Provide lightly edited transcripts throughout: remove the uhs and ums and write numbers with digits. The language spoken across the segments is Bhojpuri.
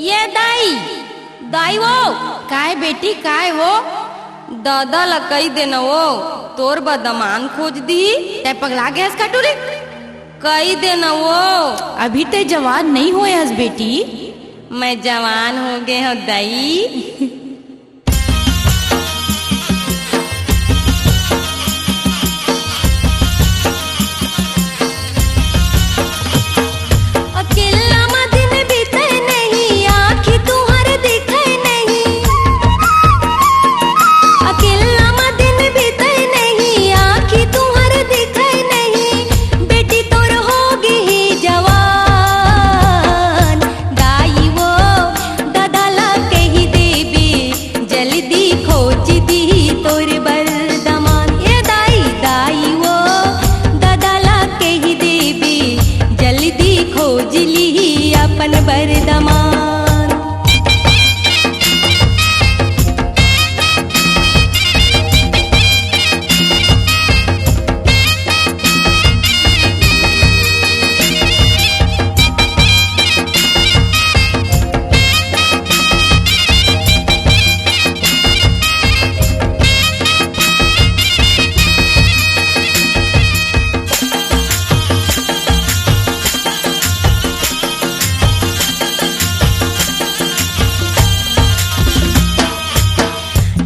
ये दाई दाई वो काय बेटी काय हो दादा ला कही देना वो तोर बदमान खोज दी ते पगला गया का टूरी कही देना वो अभी ते जवान नहीं हुए हस बेटी। मैं जवान हो गए हो दाई।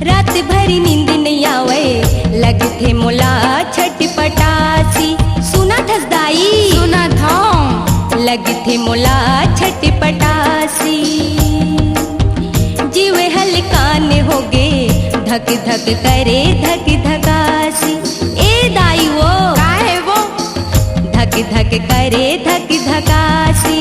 रात भरी नींद नहीं आवे लगे थे मोला छटपटासी सुना ठस दाई सुना था लगे थे मोला छटपटासी जीव हलकान हो गे धक धक करे धक धकासी ए दाई वो का है वो धक धक करे धक धकासी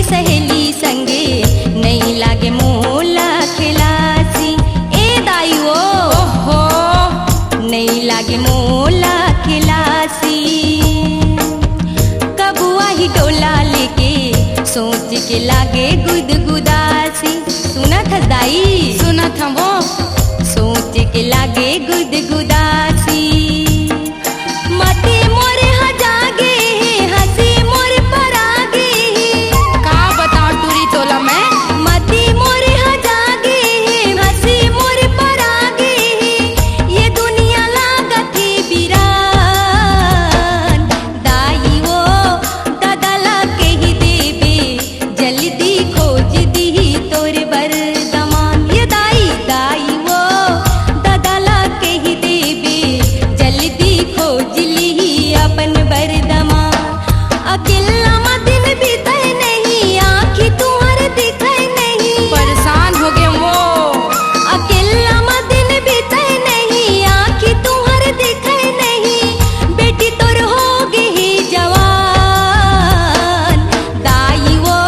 सहेली संगे नहीं लागे मोला खिलासी ए दाई वो ओहो नहीं लागे मोला खिलासी कबुआ ही डोला लेके सोच के लागे गुदगुदासी सुना था दाई सुना था वो सोच के लागे गुदगुदासी मती मोरे हजागे हंसी मोरे परागे का बताऊं टूरी तोला मैं मती मोरे हजागे हंसी मोरे परागे ये दुनिया लागती बिरान दाई वो दादा के ही देबे जल्दी खोज दी तोरे बरदमान ये दाई दाई वो दादा के ही देबे जल्दी खोज ली अपन बरदमान अकेला दिन बीते नहीं आँखी तुम्हारे दिखे नहीं परेशान हो गए वो अकेला दिन बीते नहीं आँखी तुम्हारे दिखे नहीं बेटी तोर हो गई जवान दाई वो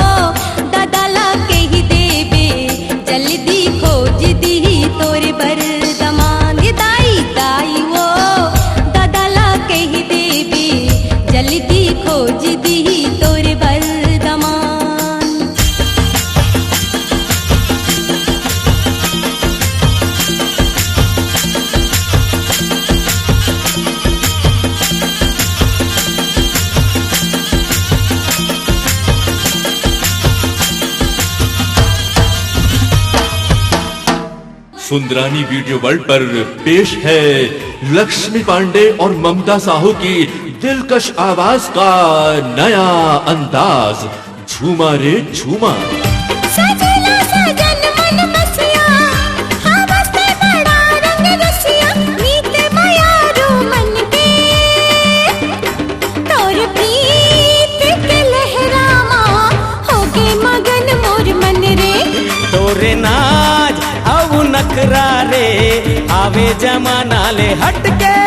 दादा के ही देबे जल्दी खोज दी तोर बरदमान ये दाई दाई वो दादा के ही देबे जल्दी खोज दी तोर बरदमान। सुंदरानी वीडियो वर्ल्ड पर पेश है लक्ष्मी पांडे और ममता साहू की दिलकश आवाज का नया अंदाज, झूमा रे झूमा। सजला सजन मन बसिया, हाँ बसते बड़ा रंग रसिया, मीत मायारू मन के, तोर प्रीत के लहरामा, होगे मगन मोर मन रे। तोरे नाज अब नखरा रे, आवे जमाना ले हटके।